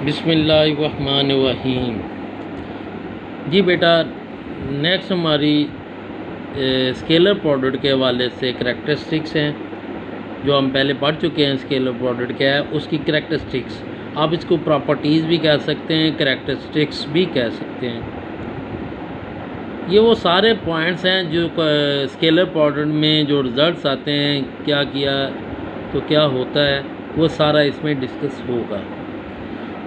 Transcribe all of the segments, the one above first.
बिस्मिल्लाहिर्रहमानिर्रहीम। जी बेटा, नेक्स्ट हमारी स्केलर प्रोडक्ट के हवाले से करैक्टरिस्टिक्स हैं जो हम पहले पढ़ चुके हैं। स्केलर प्रोडक्ट क्या है, उसकी करैक्टरिस्टिक्स, आप इसको प्रॉपर्टीज़ भी कह सकते हैं, करैक्टरिस्टिक्स भी कह सकते हैं। ये वो सारे पॉइंट्स हैं जो स्केलर प्रोडक्ट में जो रिज़ल्ट्स आते हैं, क्या किया तो क्या होता है, वो सारा इसमें डिस्कस होगा।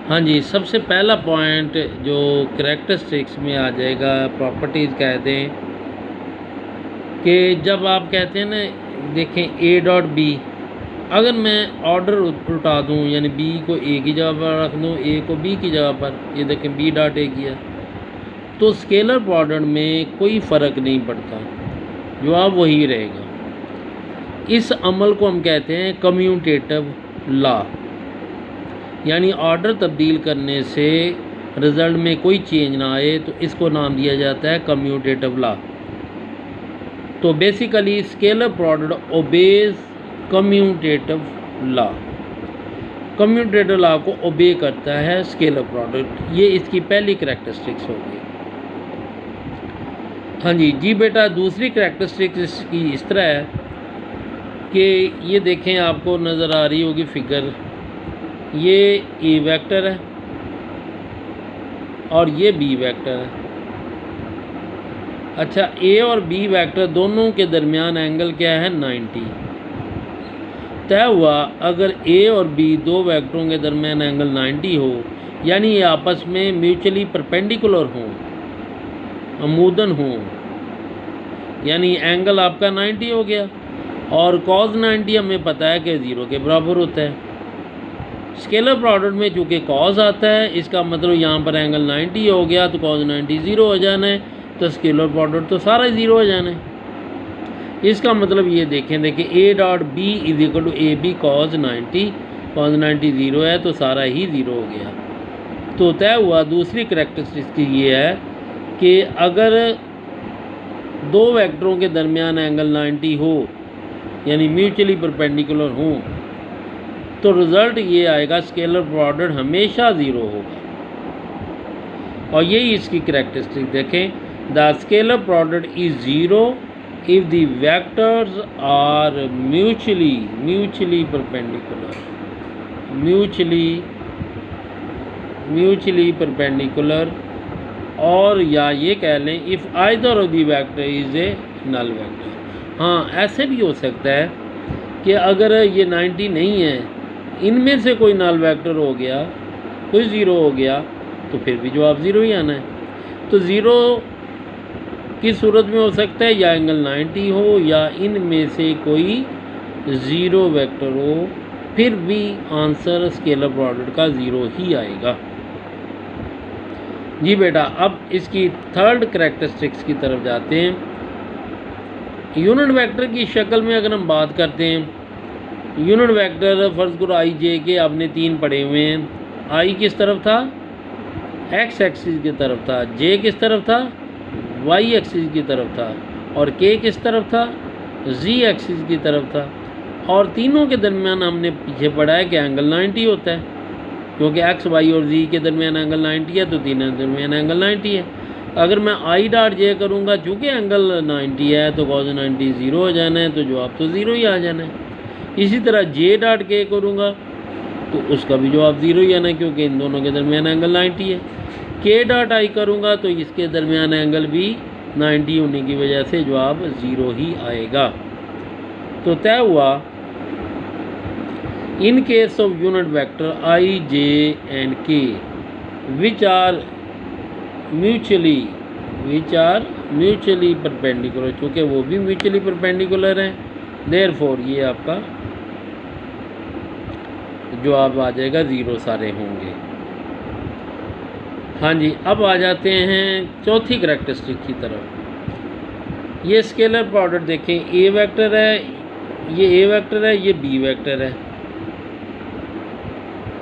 हाँ जी, सबसे पहला पॉइंट जो करैक्टरिस्टिक्स में आ जाएगा, प्रॉपर्टीज़ कहते हैं कि जब आप कहते हैं ना, देखें ए डॉट बी, अगर मैं ऑर्डर उल्टा दूँ, यानी बी को ए की जगह पर रख दूँ, ए को बी की जगह पर, ये देखें बी डॉट ए किया, तो स्केलर प्रोडक्ट में कोई फ़र्क नहीं पड़ता, जवाब वही रहेगा। इस अमल को हम कहते हैं कम्यूटेटिव लॉ, यानी ऑर्डर तब्दील करने से रिज़ल्ट में कोई चेंज ना आए तो इसको नाम दिया जाता है कम्यूटेटिव लॉ। तो basically scalar product obeys commutative law, commutative law को ओबे करता है स्केलर प्रोडक्ट। ये इसकी पहली करैक्टरिस्टिक्स होगी। हाँ जी बेटा, दूसरी करैक्टरिस्टिक्स इसकी इस तरह है कि ये देखें, आपको नज़र आ रही होगी फिगर, ये ए वेक्टर है और ये बी वेक्टर है। अच्छा, ए और बी वेक्टर दोनों के दरमियान एंगल क्या है, 90। तय हुआ अगर ए और बी दो वेक्टरों के दरमियान एंगल 90 हो, यानी ये आपस में म्यूचुअली परपेंडिकुलर हों, अमूदन हों, यानी एंगल आपका 90 हो गया, और कॉस 90 हमें पता है कि 0 के बराबर होता है। स्केलर प्रोडक्ट में चूँकि कॉस आता है, इसका मतलब यहाँ पर एंगल 90 हो गया तो कॉस 90 0 हो जाना है, तो स्केलर प्रोडक्ट तो सारा 0 हो जाना है। इसका मतलब ये देखें A dot B is equal to A B cos 90, cos 90 0 है तो सारा ही 0 हो गया। तो तय हुआ दूसरी करैक्टरिस्टिक ये है कि अगर दो वेक्टरों के दरमियान एंगल 90 हो, यानी म्यूचुअली परपेंडिकुलर हों, तो रिज़ल्ट ये आएगा स्केलर प्रोडक्ट हमेशा 0 होगा। और यही इसकी करैक्टरिस्टिक देखें, the scalar product is 0 if the vectors are mutually perpendicular, और या ये कह लें if either of the vector is a null vector. हाँ, ऐसे भी हो सकता है कि अगर ये 90 नहीं है, इनमें से कोई नल वेक्टर हो गया, कोई 0 हो गया, तो फिर भी जवाब 0 ही आना है। तो 0 की सूरत में हो सकता है या एंगल 90 हो या इनमें से कोई 0 वेक्टर हो, फिर भी आंसर स्केलर प्रोडक्ट का 0 ही आएगा। जी बेटा, अब इसकी थर्ड करैक्टरिस्टिक्स की तरफ जाते हैं। यूनिट वेक्टर की शक्ल में अगर हम बात करते हैं, यूनिट वेक्टर फ़र्ज़ करो आई जे के आपने 3 पढ़े हुए हैं। आई किस तरफ था, एक्स एक्सिस की तरफ था, जे किस तरफ था, वाई एक्सिस की तरफ था, और के किस तरफ था, जी एक्सिस की तरफ था। और तीनों के दरमियान हमने पीछे पढ़ा है कि एंगल 90 होता है, क्योंकि एक्स वाई और जी के दरमियान एंगल 90 है, तो तीनों के दरमियान एंगल 90 है। अगर मैं आई डॉट जे करूँगा, चूँकि एंगल 90 है तो कॉस 90 0 हो जाना है, तो जवाब तो 0 ही आ जाना है। इसी तरह जे डॉट के करूँगा तो उसका भी जवाब 0 ही आना है, क्योंकि इन दोनों के दरमियान एंगल 90 है। के डॉट आई करूँगा तो इसके दरमियान एंगल भी 90 होने की वजह से जवाब 0 ही आएगा। तो तय हुआ in case of unit vector I J and के विच आर म्यूचुअली परपेंडिकुलर, चूँकि वो भी म्यूचुअली परपेंडिकुलर हैं, देयरफॉर ये आपका जवाब आ जाएगा 0 सारे होंगे। हाँ जी, अब आ जाते हैं चौथी करैक्टरिस्टिक की तरफ। ये स्केलर प्रोडक्ट देखें, ए वेक्टर है, ये ए वेक्टर है, ये बी वेक्टर है।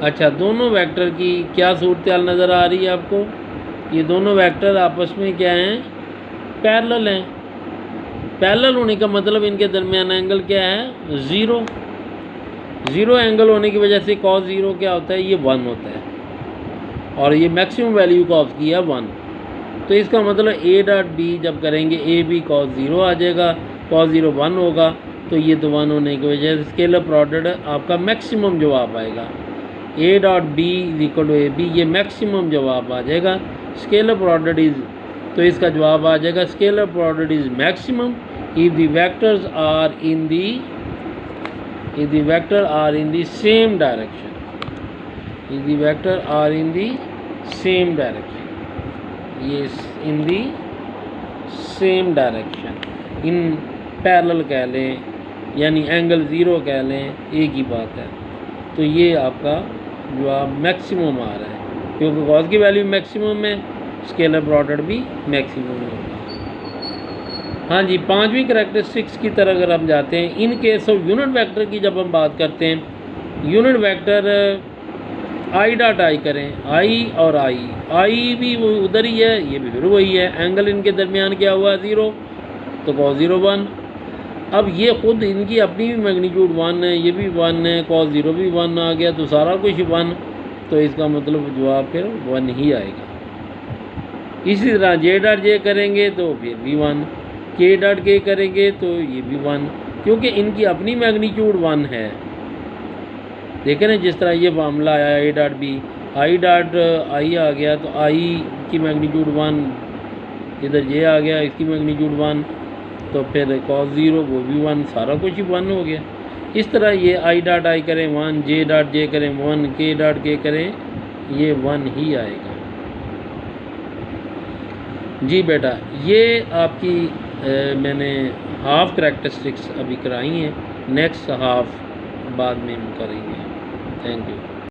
अच्छा, दोनों वेक्टर की क्या सूरत हाल नज़र आ रही है आपको, ये दोनों वेक्टर आपस में क्या हैं, पैरेलल हैं। पैरेलल होने का मतलब इनके दरमियान एंगल क्या है, 0। 0 एंगल होने की वजह से cos 0 क्या होता है, ये 1 होता है। और ये मैक्सिमम वैल्यू कॉज की है 1। तो इसका मतलब ए डॉट बी जब करेंगे ए बी कॉज 0 आ जाएगा, कॉज 0 1 होगा, तो ये तो 1 होने की वजह से स्केलर प्रोडक्ट आपका मैक्सिमम जवाब आएगा। A dot B is equal to A B, ये मैक्सिमम जवाब आ जाएगा। स्केलर प्रोडक्ट इज़, तो इसका जवाब आ जाएगा scalar product is maximum if the vectors are in the same direction, if the vector are in the same direction, ये in the same direction, in parallel कह लें यानी एंगल 0 कह लें, एक ही बात है। तो ये आपका जवाब मैक्सिमम आ रहा है, क्योंकि कॉज की वैल्यू मैक्सिमम है, स्केलर प्रोडक्ट भी मैक्सिमम होगा। हाँ जी, 5वीं करैक्टरिस्टिक्स की तरह अगर हम जाते हैं, in case of unit vector की जब हम बात करते हैं, यूनिट वेक्टर आई डॉट आई करें, आई और आई भी वो उधर ही है, ये भी फिर वही है, एंगल इनके दरमियान क्या हुआ 0, तो कॉस 0 1। अब ये खुद इनकी अपनी भी मैग्नीट्यूड 1 है, ये भी 1 है, कॉस 0 भी 1 आ गया, तो सारा कुछ 1, तो इसका मतलब जवाब फिर 1 ही आएगा। इसी तरह जे डॉट जे करेंगे तो फिर भी 1, के डॉट के करेंगे तो ये भी 1, क्योंकि इनकी अपनी मैग्नीट्यूड 1 है। देखें ना, जिस तरह ये मामला आया A dot B, I dot I आ गया, तो आई की मैग्नीट्यूड 1, इधर जे आ गया, इसकी मैग्नीट्यूड 1, तो फिर कॉस 0 वो भी 1, सारा कुछ ही 1 हो गया। इस तरह ये आई डॉट आई करें 1, जे डॉट जे करें 1, के डॉट के करें, ये 1 ही आएगा। जी बेटा, ये आपकी मैंने हाफ करैक्टरिस्टिक्स अभी कराई हैं, नेक्स्ट हाफ बाद में हम करेंगे। Thank you.